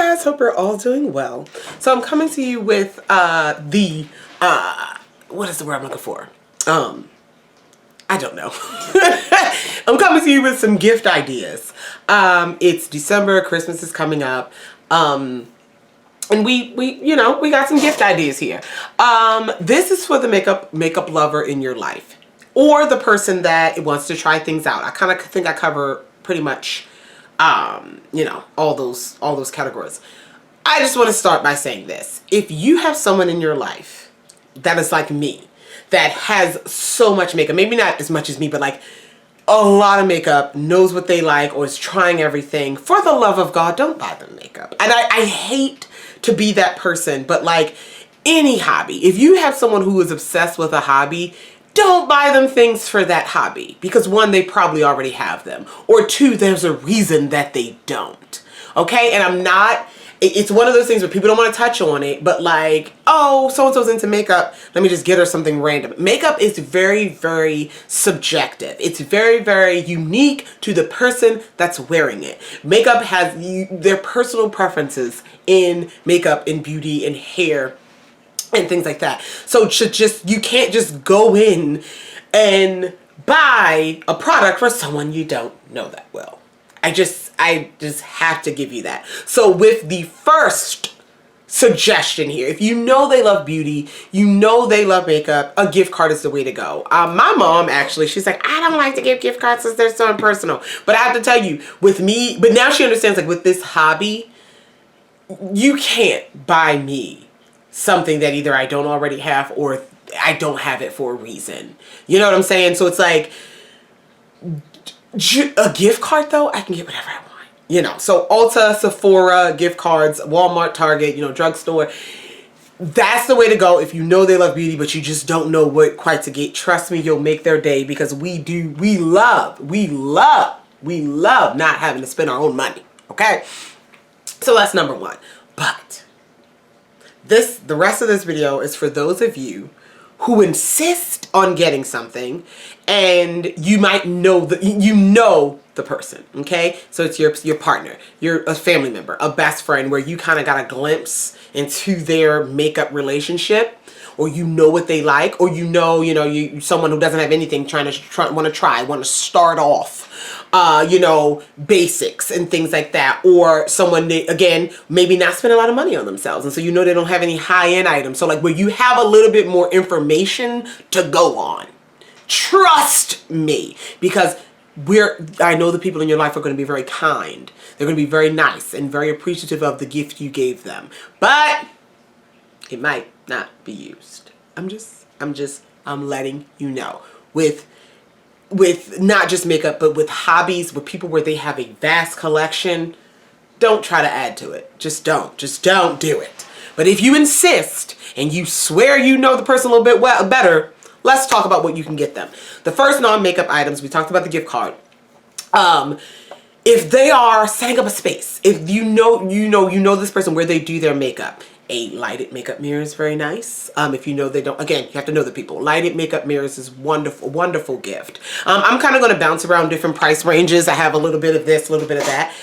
guys, hope you're all doing well. So I'm coming to you with what is the word I'm looking for? I don't know. I'm coming to you with some gift ideas. It's December, Christmas is coming up. And we got some gift ideas here. This is for the makeup lover in your life, or the person that wants to try things out. I kind of think I cover pretty much all those categories. I just want to start by saying this. If you have someone in your life that is like me, that has so much makeup, maybe not as much as me, but like a lot of makeup, knows what they like, or is trying everything, for the love of God, don't buy them makeup. And I hate to be that person, but like any hobby, if you have someone who is obsessed with a hobby, don't buy them things for that hobby, because one, they probably already have them, or two, there's a reason that they don't. Okay? And it's one of those things where people don't want to touch on it, but like, oh, so-and-so's into makeup, let me just get her something random. Makeup is very, very subjective. It's very, very unique to the person that's wearing it. Makeup has their personal preferences in makeup, in beauty, in hair, and things like that. So you can't just go in and buy a product for someone you don't know that well. I just have to give you that. So with the first suggestion here, if you know they love beauty, you know they love makeup, a gift card is the way to go. My mom, actually, she's like, I don't like to give gift cards since they're so impersonal. But I have to tell you, with me, but now she understands, like with this hobby, you can't buy me something that either I don't already have or I don't have it for a reason. You know what I'm saying? So it's like a gift card, though, I can get whatever I want. So Ulta, Sephora, gift cards, Walmart, Target, drugstore. That's the way to go if you know they love beauty, but you just don't know what quite to get. Trust me, you'll make their day, because we love not having to spend our own money. Okay? So that's number one. But the rest of this video is for those of you who insist on getting something, and you might know the person, okay? So it's your partner, a family member, a best friend, where you kind of got a glimpse into their makeup relationship, or what they like, or someone who doesn't have anything want to start off, basics and things like that, or someone that, again, maybe not spend a lot of money on themselves, and so they don't have any high-end items. So like where you have a little bit more information to go on. Trust me, because I know the people in your life are going to be very kind. They're going to be very nice and very appreciative of the gift you gave them, but it might not be used. I'm letting you know. With not just makeup, but with hobbies, with people where they have a vast collection, don't try to add to it. Just don't do it. But if you insist and you swear you know the person a little bit better, let's talk about what you can get them. The first non-makeup items, we talked about the gift card. If they are setting up a space, if you know this person where they do their makeup, a lighted makeup mirror is very nice. If they don't, again, you have to know the people. Lighted makeup mirrors is wonderful, wonderful gift. I'm kind of going to bounce around different price ranges. I have a little bit of this, a little bit of that.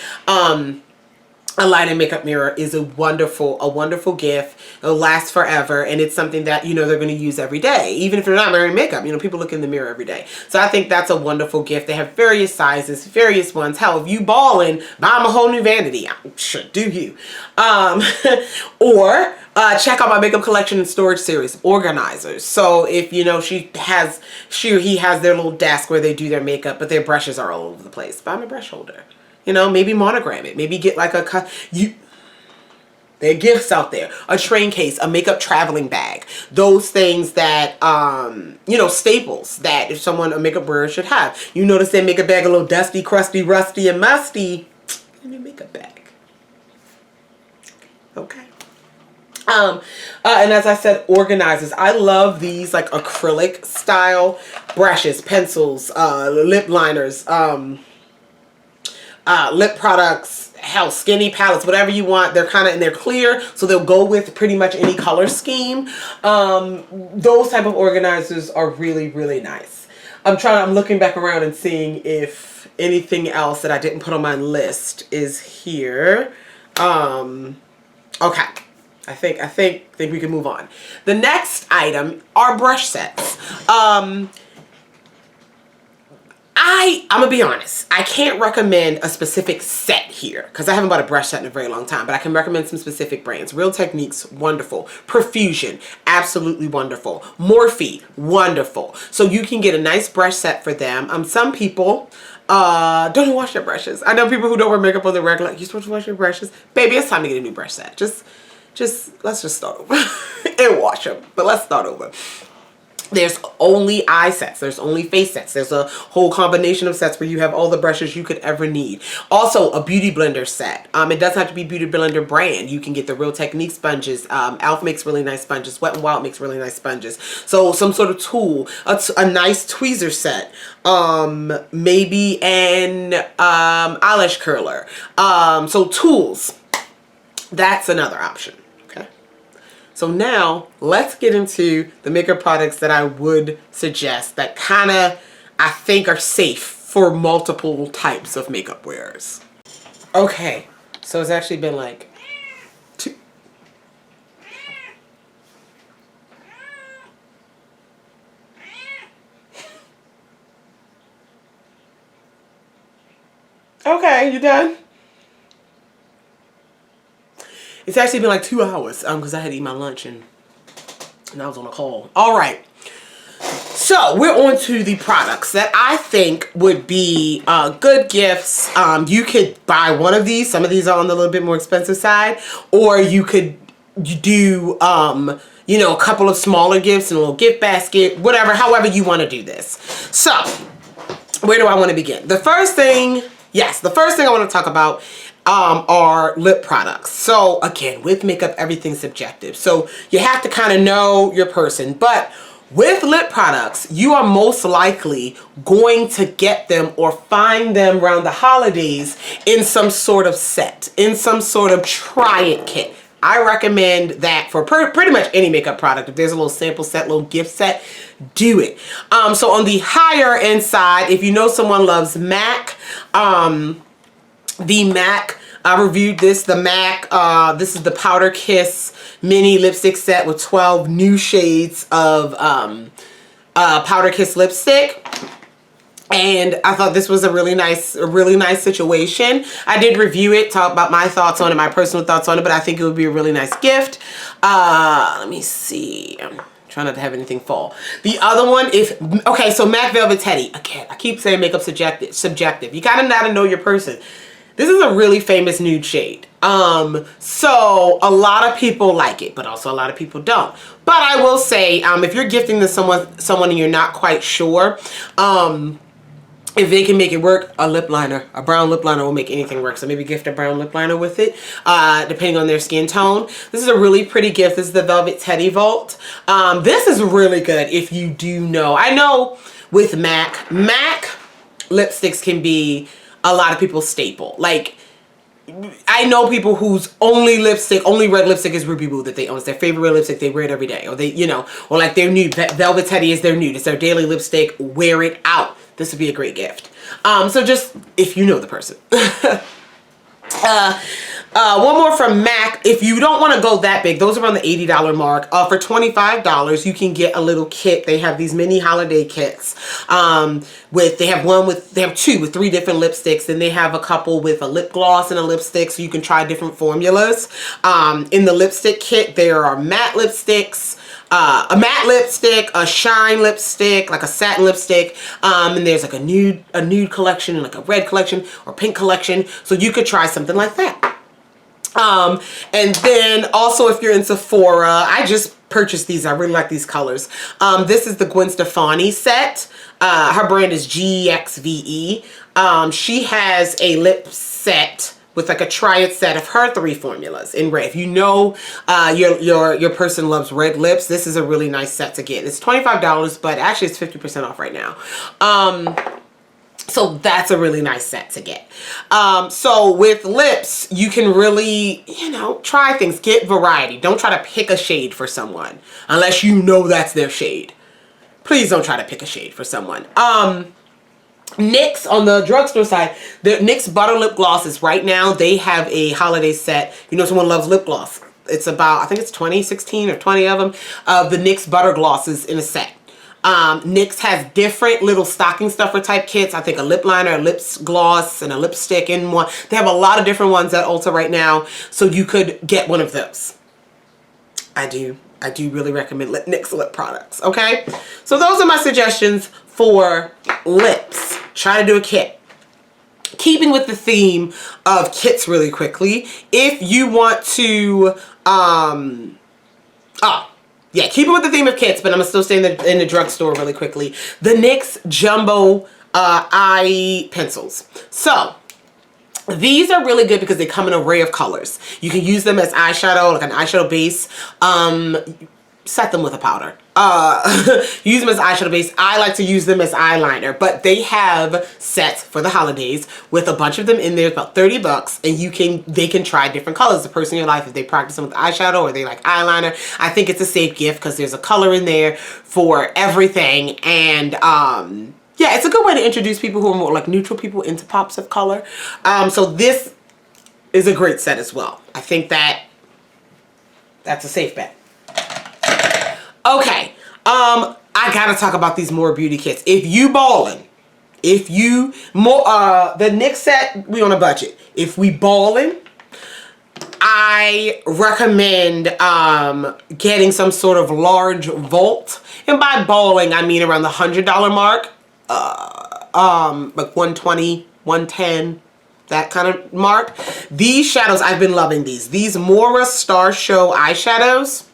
A lighted makeup mirror is a wonderful gift. It'll last forever, and it's something that they're going to use every day, even if they're not wearing makeup. People look in the mirror every day, so I think that's a wonderful gift. They have various sizes, various ones. Hell, if you ballin', buy them a whole new vanity. Sure, do you? Or check out my makeup collection and storage series, organizers. So if he has their little desk where they do their makeup, but their brushes are all over the place, buy them a brush holder. Maybe monogram it. Maybe get like there are gifts out there. A train case, a makeup traveling bag. Those things that, staples that if a makeup wearer should have. You notice their makeup bag a little dusty, crusty, rusty, and musty. A new makeup bag. Okay. And as I said, organizers. I love these like acrylic style brushes, pencils, lip liners, lip products, hell, skinny palettes, whatever you want. They're clear, so they'll go with pretty much any color scheme. Those type of organizers are really, really nice. I'm looking back around and seeing if anything else that I didn't put on my list is here. Okay. I think we can move on. The next item are brush sets. I'm gonna be honest, I can't recommend a specific set here because I haven't bought a brush set in a very long time, but I can recommend some specific brands. Real Techniques, wonderful. Profusion, absolutely wonderful. Morphe, wonderful. So you can get a nice brush set for them. Some people don't even wash their brushes. I know people who don't wear makeup on the regular, you're supposed to wash your brushes. Baby, it's time to get a new brush set. Let's just start over and wash them, but let's start over. There's only eye sets. There's only face sets. There's a whole combination of sets where you have all the brushes you could ever need. Also, a beauty blender set. It doesn't have to be beauty blender brand. You can get the Real Technique sponges. Elf makes really nice sponges. Wet n Wild makes really nice sponges. So some sort of tool, a nice tweezer set. Maybe an eyelash curler. So tools. That's another option. So now let's get into the makeup products that I would suggest that kind of I think are safe for multiple types of makeup wearers. Okay, so it's actually been like two. Okay, you done? It's actually been like 2 hours because I had to eat my lunch and I was on a call. All right. So we're on to the products that I think would be good gifts. You could buy one of these. Some of these are on the little bit more expensive side. Or you could do, you know, a couple of smaller gifts in a little gift basket. Whatever, however you want to do this. So where do I want to begin? The first thing I want to talk about are lip products. So again, with makeup, everything's subjective. So you have to kind of know your person. But with lip products, you are most likely going to get them or find them around the holidays in some sort of set, in some sort of try it kit. I recommend that for pretty much any makeup product. If there's a little sample set, little gift set, do it. So on the higher end side, if you know someone loves MAC, the MAC, I reviewed this, the MAC, this is the Powder Kiss mini lipstick set with 12 new shades of Powder Kiss lipstick. And I thought this was a really nice situation. I did review it, talk about my thoughts on it, my personal thoughts on it, but I think it would be a really nice gift. Let me see. I'm trying not to have anything fall. The other one is, okay, so MAC Velvet Teddy. Again, I keep saying makeup subjective. You kind of gotta know your person. This is a really famous nude shade. So a lot of people like it, but also a lot of people don't. But I will say, if you're gifting to someone and you're not quite sure, if they can make it work, a lip liner, a brown lip liner will make anything work. So maybe gift a brown lip liner with it, depending on their skin tone. This is a really pretty gift. This is the Velvet Teddy Vault. This is really good if you do know. I know with MAC lipsticks can be a lot of people's staple. Like, I know people whose only red lipstick is Ruby Woo that they own. It's their favorite red lipstick. They wear it every day. Or they, you know, or like their nude. Velvet Teddy is their nude. It's their daily lipstick. Wear it out. This would be a great gift. So just, if you know the person. One more from MAC. If you don't want to go that big, those are on the $80 mark. For $25, you can get a little kit. They have these mini holiday kits. They have two with 3 different lipsticks. Then they have a couple with a lip gloss and a lipstick, so you can try different formulas. In the lipstick kit, there are matte lipsticks, a matte lipstick, a shine lipstick, like a satin lipstick, and there's like a nude collection and like a red collection or pink collection. So you could try something like that. And then also if you're in Sephora, I just purchased these. I really like these colors. This is the Gwen Stefani set. Her brand is GXVE. She has a lip set with like a try it set of her 3 formulas in red. If you know your person loves red lips, this is a really nice set to get. It's $25, but actually it's 50% off right now. So that's a really nice set to get. So with lips, you can really, you know, try things, get variety. Don't try to pick a shade for someone unless you know that's their shade. Please don't try to pick a shade for someone. NYX on the drugstore side, the NYX Butter Lip Glosses right now, they have a holiday set. You know, someone loves lip gloss. It's about, I think it's 16 or 20 of them, of the NYX Butter Glosses in a set. NYX has different little stocking stuffer type kits. I think a lip liner, a lip gloss, and a lipstick in one. They have a lot of different ones at Ulta right now, so you could get one of those. I do really recommend NYX lip products, okay? So those are my suggestions for lips. Try to do a kit. Keeping with the theme of kits really quickly, if you want to, yeah, keep it with the theme of kits, but I'm still stay in the drugstore really quickly. The NYX Jumbo Eye Pencils. So, these are really good because they come in an array of colors. You can use them as eyeshadow, like an eyeshadow base. Set them with a powder. Use them as eyeshadow base. I like to use them as eyeliner, but they have sets for the holidays with a bunch of them in there, about 30 bucks, and they can try different colors. The person in your life, if they practice them with eyeshadow or they like eyeliner, I think it's a safe gift because there's a color in there for everything. And yeah, it's a good way to introduce people who are more like neutral people into pops of color. So this is a great set as well. I think that's a safe bet. Okay, I gotta talk about these more beauty kits. If you ballin', the NYX set, we on a budget. If we ballin', I recommend getting some sort of large vault. And by balling, I mean around the $100 mark. Like 120, 110, that kind of mark. These shadows, I've been loving these. These Mora Star Show eyeshadows.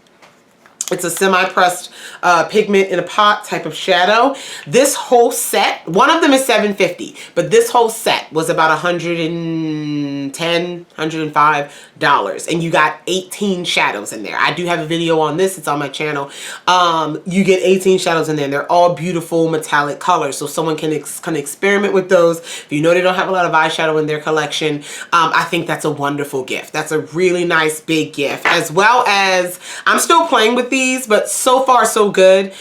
It's a semi-pressed pigment in a pot type of shadow. This whole set, one of them is $7.50, but this whole set was about $110, $105, and you got 18 shadows in there. I do have a video on this. It's on my channel. You get 18 shadows in there, and they're all beautiful metallic colors, so someone can experiment with those. If you know they don't have a lot of eyeshadow in their collection, I think that's a wonderful gift. That's a really nice big gift, as well as I'm still playing with these, but so far so good.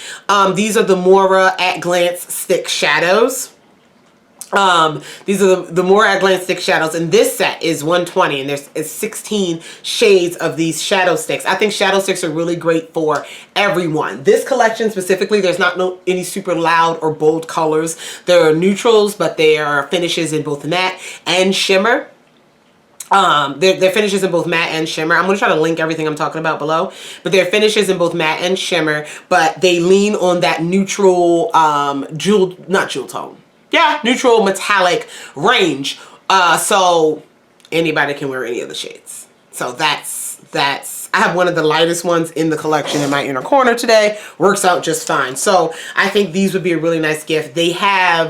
These are the Mora At Glance Stick Shadows. These are the Mora At Glance Stick Shadows, and this set is $120, and there's 16 shades of these shadow sticks. I think shadow sticks are really great for everyone. This collection specifically, there's not any super loud or bold colors. There are neutrals, but there are finishes in both matte and shimmer. Their finishes in both matte and shimmer. I'm going to try to link everything I'm talking about below. But their finishes in both matte and shimmer. But they lean on that neutral, not jewel tone. Yeah, neutral metallic range. So anybody can wear any of the shades. So that's, I have one of the lightest ones in the collection in my inner corner today. Works out just fine. So I think these would be a really nice gift. They have,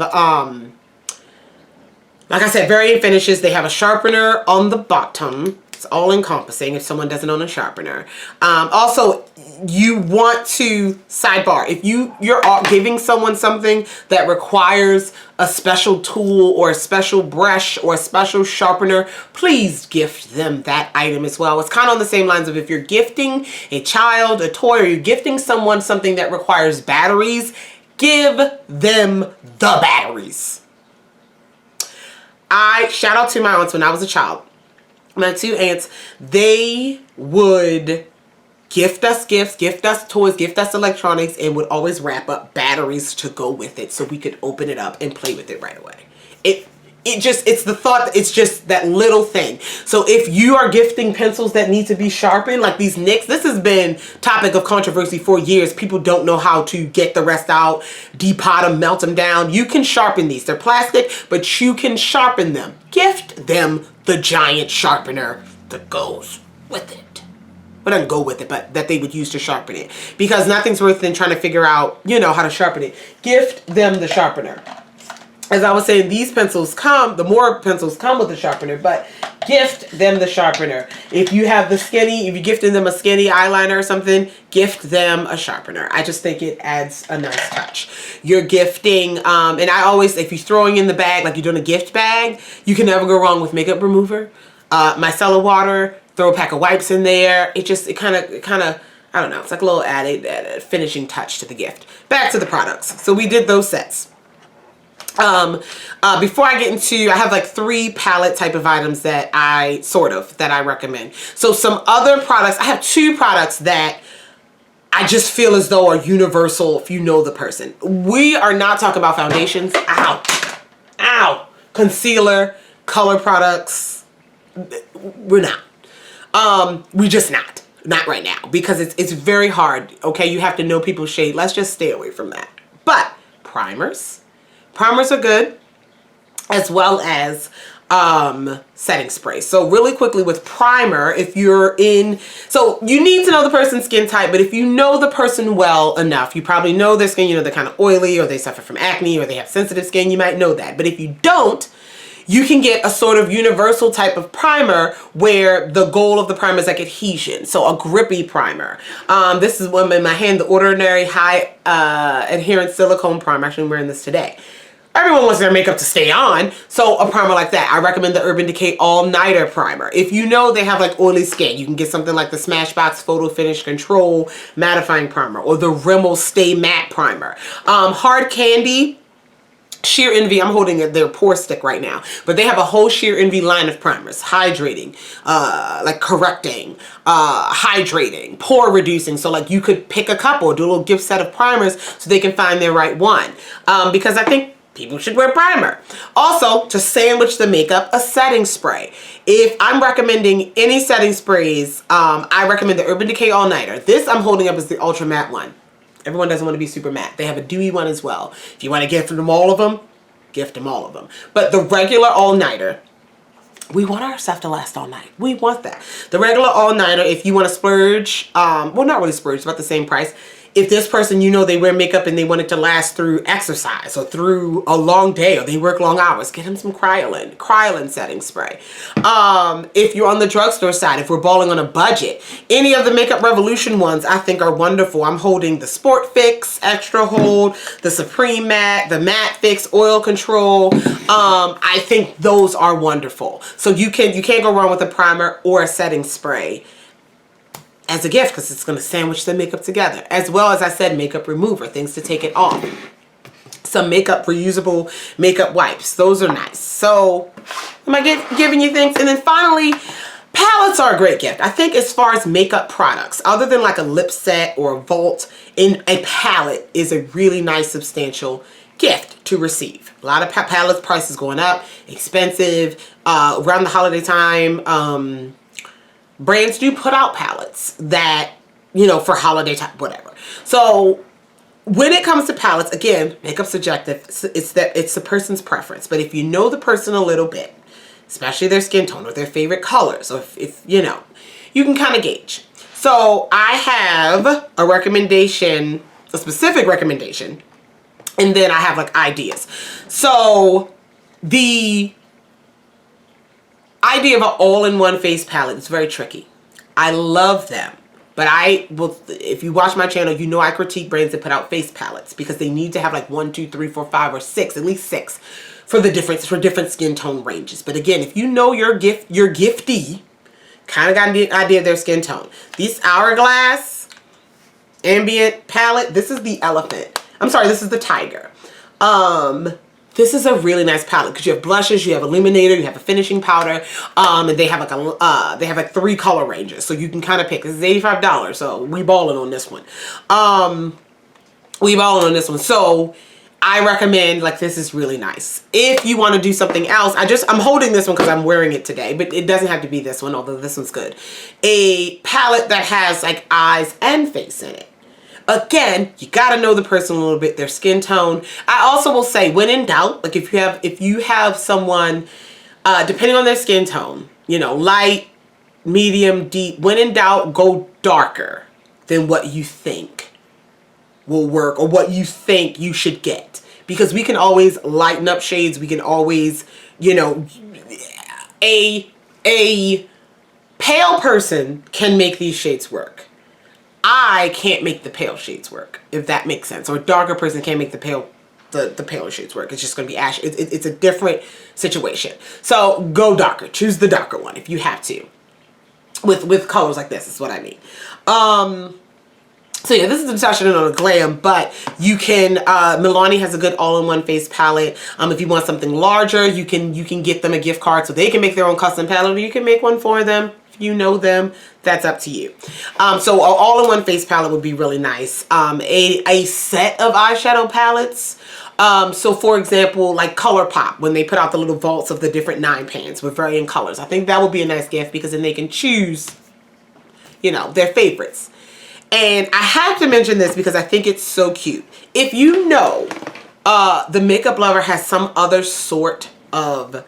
like I said, varying finishes. They have a sharpener on the bottom. It's all encompassing if someone doesn't own a sharpener. Also, you want to, sidebar, if you're giving someone something that requires a special tool or a special brush or a special sharpener, please gift them that item as well. It's kind of on the same lines of if you're gifting a child a toy, or you're gifting someone something that requires batteries, give them the batteries. Shout out to my aunts when I was a child. My two aunts, they would gift us gifts, gift us toys, gift us electronics, and would always wrap up batteries to go with it so we could open it up and play with it right away. It's the thought, it's just that little thing. So if you are gifting pencils that need to be sharpened, like these NYX, this has been topic of controversy for years. People don't know how to get the rest out, depot them, melt them down. You can sharpen these. They're plastic, but you can sharpen them. Gift them the giant sharpener that goes with it. Well, doesn't go with it, but that they would use to sharpen it. Because nothing's worse than trying to figure out, how to sharpen it. Gift them the sharpener. As I was saying, these pencils the Mora pencils come with a sharpener, but gift them the sharpener. If you have if you're gifting them a skinny eyeliner or something, gift them a sharpener. I just think it adds a nice touch. You're gifting, and I always, if you're throwing in the bag, like you're doing a gift bag, you can never go wrong with makeup remover, micellar water, throw a pack of wipes in there. It kind of, I don't know, it's like a little added finishing touch to the gift. Back to the products. So we did those sets. Before I get into, I have like 3 palette type of items that I recommend. So some other products, I have 2 products that I just feel as though are universal if you know the person. We are not talking about foundations. Ow. Ow. Concealer, color products. We're not. We just not. Not right now. Because it's very hard. Okay, you have to know people's shade. Let's just stay away from that. But primers. Primers are good. As well as setting spray. So really quickly with primer, if you're in, so you need to know the person's skin type, but if you know the person well enough, you probably know their skin, you know, they're kind of oily or they suffer from acne or they have sensitive skin, you might know that. But if you don't, you can get a sort of universal type of primer where the goal of the primer is like adhesion. So a grippy primer. This is one in my hand, the Ordinary High Adherence Silicone Primer. Actually, I'm wearing this today. Everyone wants their makeup to stay on, so a primer like that. I recommend the Urban Decay All Nighter Primer. If you know they have like oily skin, you can get something like the Smashbox Photo Finish Control Mattifying Primer or the Rimmel Stay Matte Primer. Hard Candy, Sheer Envy, I'm holding their Pore Stick right now, but they have a whole Sheer Envy line of primers. Hydrating, like correcting, hydrating, pore reducing. So like you could pick a couple, do a little gift set of primers so they can find their right one. Because I think people should wear primer. Also, to sandwich the makeup, a setting spray. If I'm recommending any setting sprays, I recommend the Urban Decay All Nighter. This I'm holding up is the Ultra Matte one. Everyone doesn't want to be super matte. They have a dewy one as well. If you want to gift them all of them, gift them all of them. But the regular All Nighter, we want our stuff to last all night. We want that. The regular All Nighter, if you want to splurge, well, not really splurge, it's about the same price. If this person, you know, they wear makeup and they want it to last through exercise or through a long day or they work long hours, get them some Kryolan setting spray. If you're on the drugstore side, if we're balling on a budget, any of the Makeup Revolution ones I think are wonderful. I'm holding the Sport Fix Extra Hold, the Supreme Matte, the Matte Fix Oil Control. I think those are wonderful. So you can't go wrong with a primer or a setting spray as a gift because it's going to sandwich the makeup together. As well as I said, makeup remover, things to take it off. Some makeup reusable makeup wipes. Those are nice. So am I giving you things? And then finally, palettes are a great gift. I think as far as makeup products, other than like a lip set or a vault, in a palette is a really nice substantial gift to receive. A lot of palettes prices going up, expensive, around the holiday time. Brands do put out palettes that, you know, for holiday time, whatever. So when it comes to palettes, again, makeup's subjective. It's the person's preference. But if you know the person a little bit, especially their skin tone or their favorite colors, or if you know, you can kind of gauge. So I have a recommendation, a specific recommendation, and then I have like ideas. So the idea of an all-in-one face palette is very tricky. I love them, but I will, if you watch my channel, you know I critique brands that put out face palettes because they need to have like 1, 2, 3, 4, 5, or 6, at least 6 for different skin tone ranges. But again, if you know your giftee, kind of got an idea of their skin tone. These Hourglass Ambient palette, this is the elephant. I'm sorry, this is the tiger. This is a really nice palette because you have blushes, you have illuminator, you have a finishing powder, and they have like 3 color ranges, so you can kind of pick. This is $85, so we balling on this one. So I recommend, like, this is really nice. If you want to do something else, I'm holding this one because I'm wearing it today, but it doesn't have to be this one, although this one's good. A palette that has like eyes and face in it. Again, you gotta know the person a little bit, their skin tone. I also will say, when in doubt, like if you have someone, depending on their skin tone, you know, light, medium, deep, when in doubt, go darker than what you think will work or what you think you should get. Because we can always lighten up shades, we can always, you know, a pale person can make these shades work. I can't make the pale shades work, if that makes sense. Or a darker person can't make the paler shades work. It's just going to be ash. It's a different situation. So go darker. Choose the darker one if you have to. With colors like this is what I mean. So yeah, this is Natasha on a Glam, but you can, Milani has a good all-in-one face palette. If you want something larger, you can get them a gift card so they can make their own custom palette, or you can make one for them. If you know them, that's up to you. So an all-in-one face palette would be really nice. A set of eyeshadow palettes. So for example, like ColourPop, when they put out the little vaults of the different 9 pans with varying colors. I think that would be a nice gift because then they can choose, you know, their favorites. And I have to mention this because I think it's so cute. If you know the makeup lover has some other sort of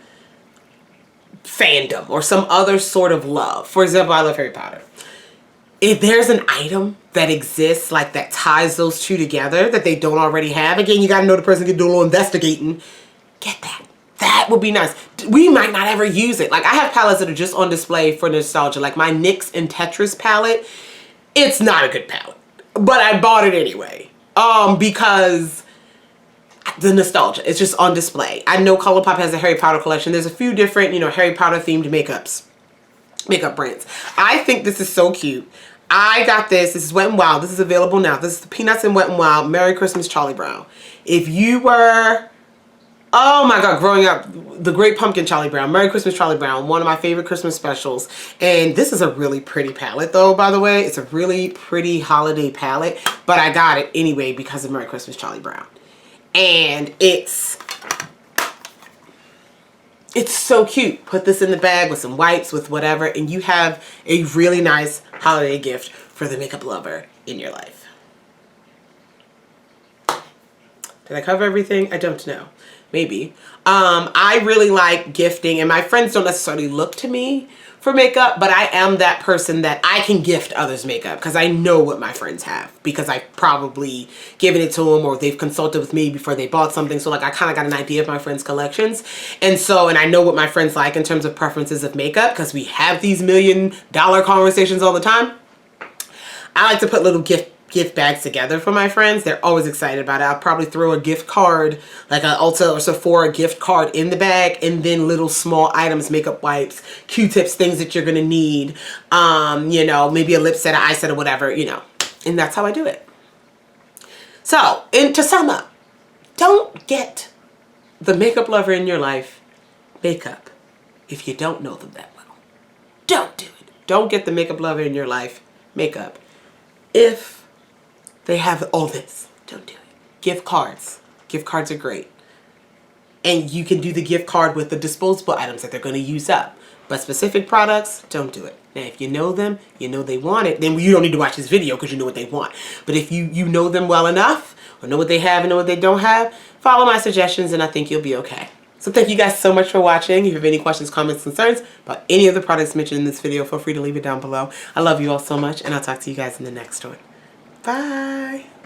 fandom or some other sort of love. For example, I love Harry Potter. If there's an item that exists like that ties those two together that they don't already have, again, you got to know the person can do a little investigating. Get that. That would be nice. We might not ever use it. Like I have palettes that are just on display for nostalgia. Like my NYX and Tetris palette. It's not a good palette, but I bought it anyway because the nostalgia. It's just on display. I know ColourPop has a Harry Potter collection. There's a few different, you know, Harry Potter themed makeup brands. I think this is so cute. I got this. This is Wet n Wild. This is available now. This is the Peanuts and Wet n Wild Merry Christmas Charlie Brown. If you were, oh my God, growing up, the Great Pumpkin Charlie Brown, Merry Christmas Charlie Brown, one of my favorite Christmas specials. And this is a really pretty palette though, by the way. It's a really pretty holiday palette, but I got it anyway because of Merry Christmas Charlie Brown. And it's so cute. Put this in the bag with some wipes, with whatever, and you have a really nice holiday gift for the makeup lover in your life. Did I cover everything? I don't know. Maybe. I really like gifting, and my friends don't necessarily look to me for makeup, but I am that person that I can gift others makeup because I know what my friends have because I've probably given it to them or they've consulted with me before they bought something. So like I kind of got an idea of my friends' collections. And I know what my friends like in terms of preferences of makeup because we have these $1 million conversations all the time. I like to put little gift bags together for my friends. They're always excited about it. I'll probably throw a gift card, like an Ulta or Sephora gift card in the bag, and then little small items, makeup wipes, Q-tips, things that you're gonna need, you know, maybe a lip set, an eye set, or whatever, you know. And that's how I do it. So, and to sum up, don't get the makeup lover in your life makeup if you don't know them that well. Don't do it. Don't get the makeup lover in your life makeup if they have all this. Don't do it. Gift cards. Gift cards are great. And you can do the gift card with the disposable items that they're going to use up. But specific products, don't do it. Now, if you know them, you know they want it, then you don't need to watch this video because you know what they want. But if you know them well enough, or know what they have and know what they don't have, follow my suggestions and I think you'll be okay. So thank you guys so much for watching. If you have any questions, comments, concerns about any of the products mentioned in this video, feel free to leave it down below. I love you all so much, and I'll talk to you guys in the next one. Bye.